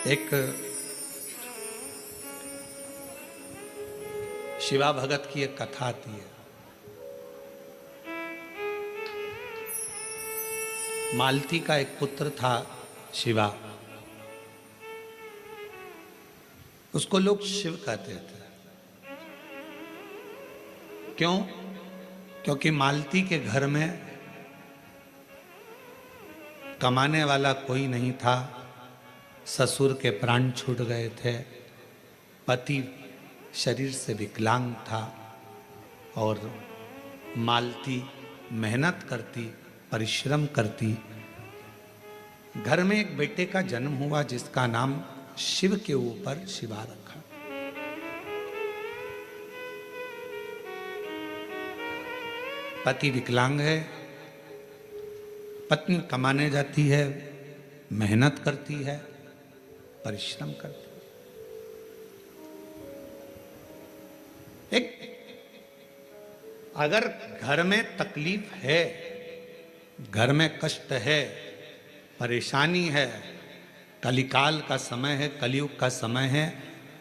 एक शिवा भगत की एक कथा आती है। मालती का एक पुत्र था शिवा, उसको लोग शिव कहते थे। क्यों? क्योंकि मालती के घर में कमाने वाला कोई नहीं था, ससुर के प्राण छूट गए थे, पति शरीर से विकलांग था और मालती मेहनत करती, परिश्रम करती। घर में एक बेटे का जन्म हुआ जिसका नाम शिव के ऊपर शिवा रखा। पति विकलांग है, पत्नी कमाने जाती है, मेहनत करती है, परिश्रम करती है। एक अगर घर में तकलीफ है, घर में कष्ट है, परेशानी है, कलिकाल का समय है, कलयुग का समय है,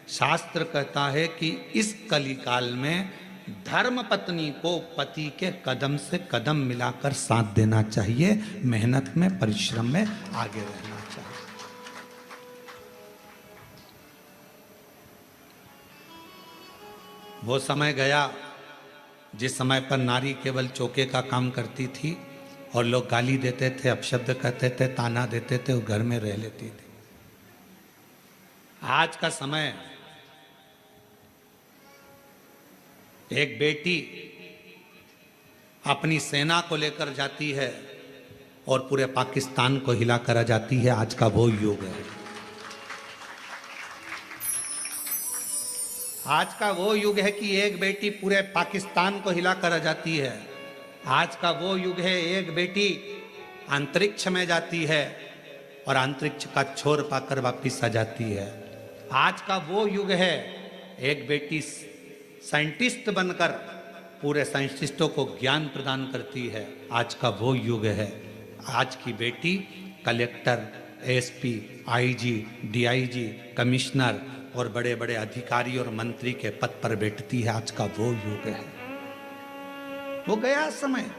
शास्त्र कहता है कि इस कलिकाल में धर्म पत्नी को पति के कदम से कदम मिलाकर साथ देना चाहिए, मेहनत में, परिश्रम में आगे रहना चाहिए। वो समय गया जिस समय पर नारी केवल चौके का काम करती थी और लोग गाली देते थे, अपशब्द कहते थे, ताना देते थे, वो घर में रह लेती थी। आज का समय, एक बेटी अपनी सेना को लेकर जाती है और पूरे पाकिस्तान को हिलाकर आ जाती है। आज का वो युग है। आज का वो युग है कि एक बेटी पूरे पाकिस्तान को हिलाकर आ जाती है। आज का वो युग है, एक बेटी अंतरिक्ष में जाती है और अंतरिक्ष का छोर पाकर वापिस आ जाती है। आज का वो युग है, एक बेटी साइंटिस्ट बनकर पूरे साइंटिस्टों को ज्ञान प्रदान करती है। आज का वो युग है। आज की बेटी collector, SP, IG, DIG, commissioner और बड़े बड़े अधिकारी और मंत्री के पद पर बैठती है। आज का वो युग है। वो गया समय,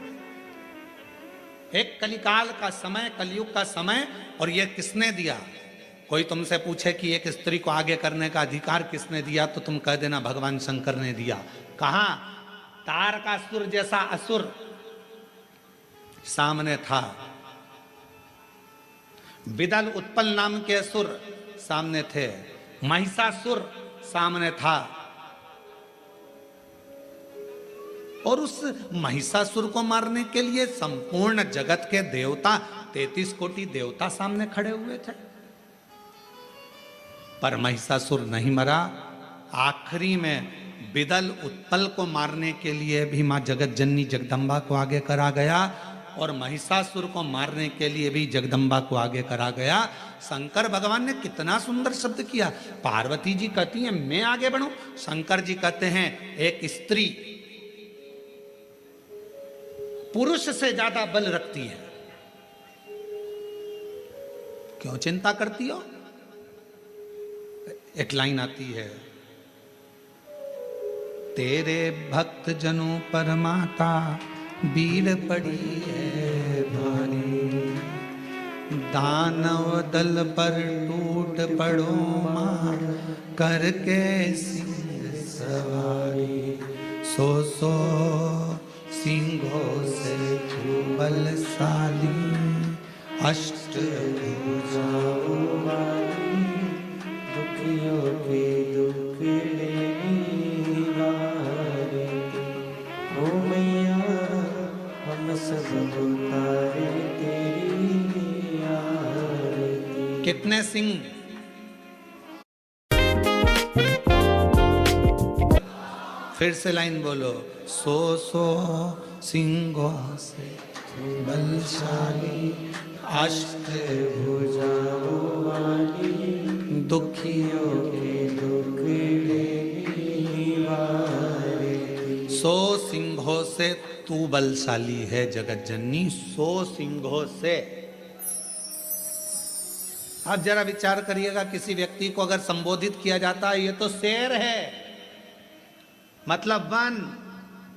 एक कलिकाल का समय, कलयुग का समय। और ये किसने दिया? कोई तुमसे पूछे कि एक स्त्री को आगे करने का अधिकार किसने दिया, तो तुम कह देना भगवान शंकर ने दिया। कहां? तारकासुर जैसा असुर सामने था, विदल उत्पल नाम के असुर सामने थे, महिषासुर सामने था। और उस महिषासुर को मारने के लिए संपूर्ण जगत के देवता, 33 कोटि देवता सामने खड़े हुए थे, पर महिषासुर नहीं मरा। आखिरी में विदल उत्पल को मारने के लिए भी मां जगत जननी जगदम्बा को आगे करा गया और महिषासुर को मारने के लिए भी जगदम्बा को आगे करा गया। शंकर भगवान ने कितना सुंदर शब्द किया। पार्वती जी कहती हैं मैं आगे बढ़ूं, शंकर जी कहते हैं एक स्त्री पुरुष से ज्यादा बल रखती है, क्यों चिंता करती हो? एक लाइन आती है, तेरे भक्त जनों पर माता बीड़ पड़ी है भारी, दानव दल पर टूट पड़ो मां करके सिंह सवारी, सो सिंहों से बलशाली, अष्ट भुजाओं वाली, दुखियों के दुख लेने वाली, ओ मैया हम सब उतारे तेरी आरती। कितने सिंह? फिर से लाइन बोलो, सो सिंहों से बलशाली, अष्ट भुजाओं वाली, दुखियों के दुख लेने वाली। 100 सिंहों से तू बलशाली है जगत जननी, 100 सिंहों से। आप जरा विचार करिएगा, किसी व्यक्ति को अगर संबोधित किया जाता है ये तो शेर है, मतलब वन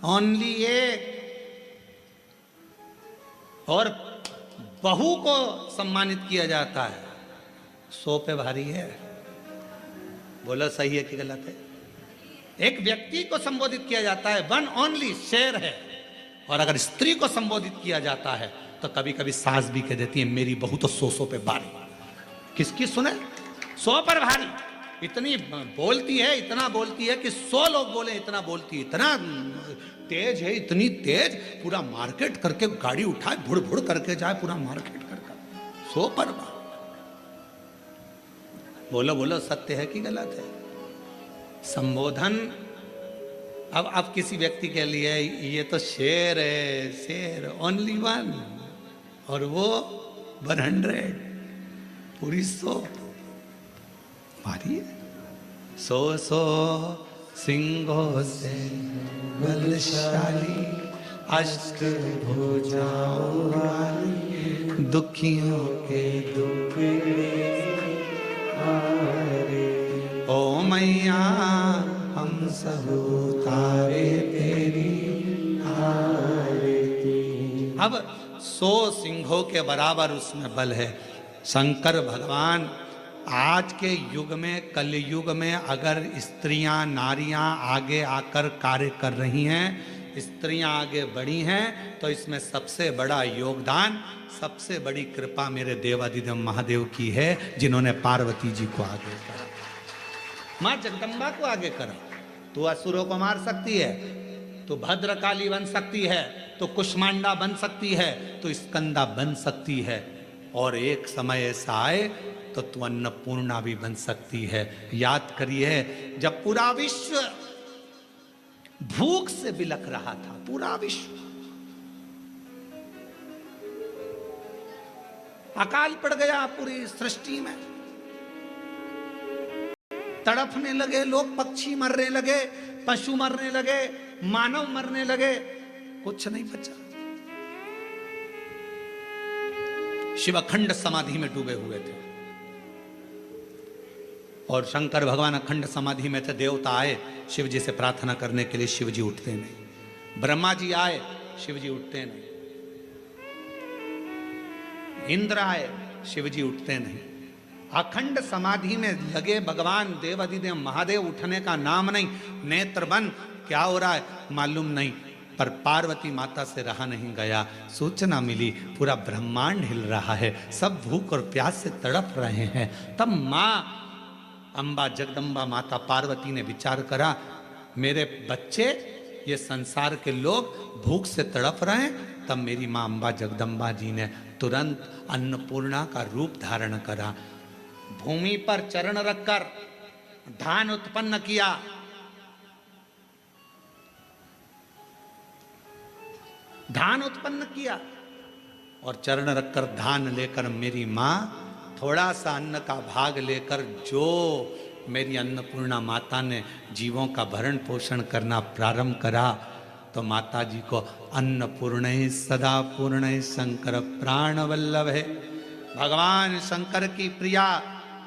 ओनली एक, और बहू को सम्मानित किया जाता है 100 पे भारी है। बोलो सही है कि गलत है? एक व्यक्ति को संबोधित किया जाता है वन ओनली, शेर है, और अगर स्त्री को संबोधित किया जाता है तो कभी कभी सास भी कह देती है मेरी बहू तो 100 पे भारी। किसकी सुने? 100 पर भारी। इतनी बोलती है, इतना बोलती है कि 100 लोग बोले इतना बोलती है, इतना तेज है, इतनी तेज, पूरा मार्केट करके गाड़ी उठाए भुड़ भुड़ करके जाए, पूरा मार्केट करके 100 पर भारी। बोलो बोलो सत्य है कि गलत है? संबोधन अब किसी व्यक्ति के लिए ये तो शेर है, शेर ओनली वन, और वो 100 पूरी 100 भारी है। 100 सिंहों से बलशाली, अष्टभुजाओं वाली, दुखियों के दुख ओ मैया हम सब उतारे तेरी आरती। अब 100 सिंहों के बराबर उसमें बल है। शंकर भगवान आज के युग में, कलयुग में अगर स्त्रियां नारियां आगे आकर कार्य कर रही हैं, स्त्रियां आगे बढ़ी हैं, तो इसमें सबसे बड़ा योगदान, सबसे बड़ी कृपा मेरे देवादिदेव महादेव की है, जिन्होंने पार्वती जी को आगे करा, मां जगदम्बा को आगे करा। तू असुरों को मार सकती है, तो भद्रकाली बन सकती है, तो कुष्मांडा बन सकती है, तो स्कंदा बन सकती है, और एक समय ऐसा आए तो तू अन्नपूर्णा भी बन सकती है। याद करिए जब पूरा विश्व भूख से बिलख रहा था, पूरा विश्व, अकाल पड़ गया पूरी सृष्टि में, तड़पने लगे लोग, पक्षी मरने लगे, पशु मरने लगे, मानव मरने लगे, कुछ नहीं बचा। शिव अखंड समाधि में डूबे हुए थे, और शंकर भगवान अखंड समाधि में थे। देवता आए शिव जी से प्रार्थना करने के लिए, शिव जी उठते नहीं। ब्रह्मा जी आए, शिव जी उठते नहीं। इंद्र आए, शिव जी उठते नहीं। अखंड समाधि में लगे भगवान देवादिदेव महादेव, उठने का नाम नहीं। नेत्र बंद, क्या हो रहा है मालूम नहीं, पर पार्वती माता से रहा नहीं गया। सूचना मिली पूरा ब्रह्मांड हिल रहा है, सब भूख और प्यास से तड़प रहे हैं। तब माँ अम्बा जगदम्बा माता पार्वती ने विचार करा, मेरे बच्चे, ये संसार के लोग भूख से तड़प रहे हैं। तब मेरी माँ अम्बा जगदम्बा जी ने तुरंत अन्नपूर्णा का रूप धारण करा, भूमि पर चरण रखकर धान उत्पन्न किया। धान उत्पन्न किया और चरण रखकर धान लेकर मेरी मां थोड़ा सा अन्न का भाग लेकर, जो मेरी अन्नपूर्णा माता ने जीवों का भरण पोषण करना प्रारंभ करा, तो माता जी को अन्नपूर्ण सदा पूर्ण शंकर प्राण वल्लभ है। भगवान शंकर की प्रिया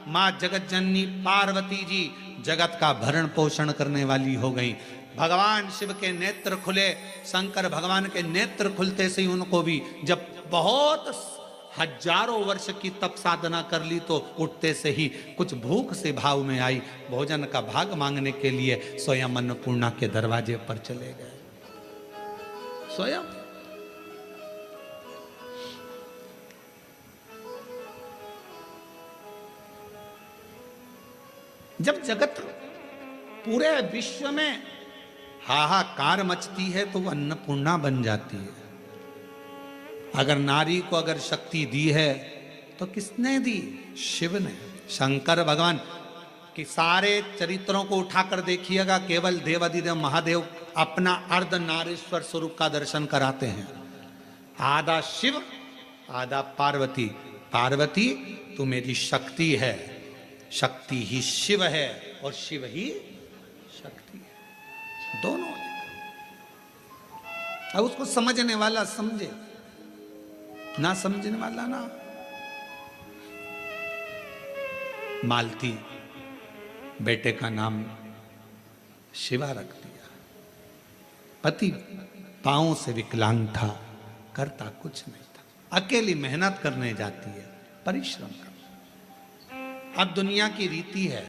माँ जगत जननी पार्वती जी जगत का भरण पोषण करने वाली हो गई। भगवान शिव के नेत्र खुले, शंकर भगवान के नेत्र खुलते से ही उनको भी, जब बहुत हजारों वर्ष की तप साधना कर ली, तो उठते से ही कुछ भूख से भाव में आई, भोजन का भाग मांगने के लिए स्वयं अन्नपूर्णा के दरवाजे पर चले गए। स्वयं जब जगत पूरे विश्व में हाहाकार मचती है, तो वो अन्नपूर्णा बन जाती है। अगर नारी को अगर शक्ति दी है तो किसने दी? शिव ने। शंकर भगवान की सारे चरित्रों को उठाकर देखिएगा, केवल देवादिदेव महादेव अपना अर्ध नारीश्वर स्वरूप का दर्शन कराते हैं। आधा शिव आधा पार्वती। पार्वती तू मेरी शक्ति है, शक्ति ही शिव है और शिव ही शक्ति है, दोनों। अब उसको समझने वाला समझे, ना समझने वाला ना। मालती, बेटे का नाम शिवा रख दिया। पति पांवों से विकलांग था, करता कुछ नहीं था। अकेली मेहनत करने जाती है, परिश्रम कर। अब दुनिया की रीति है,